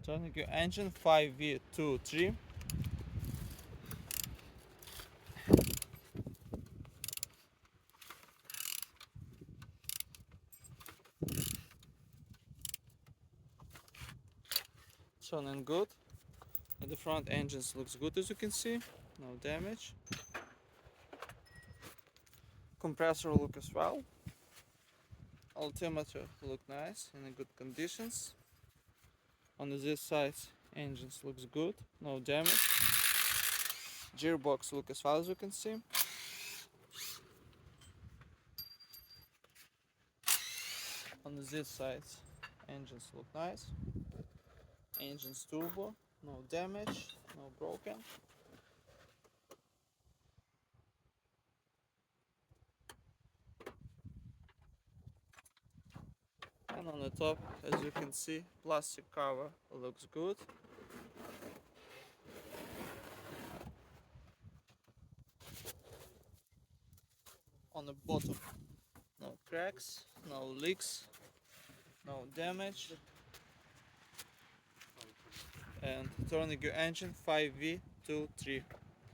Turning your engine 5V23. Running good. And the front engines looks good, as you can see, no damage. Compressor look as well. Altimeter look nice, in good conditions. On this side, engines looks good, no damage. Gearbox look as well, as you can see. On this side, engines look nice. Engines turbo, no damage, no broken. And on the top, as you can see, plastic cover looks good. On the bottom, no cracks, no leaks, no damage. And turning your engine 5V23.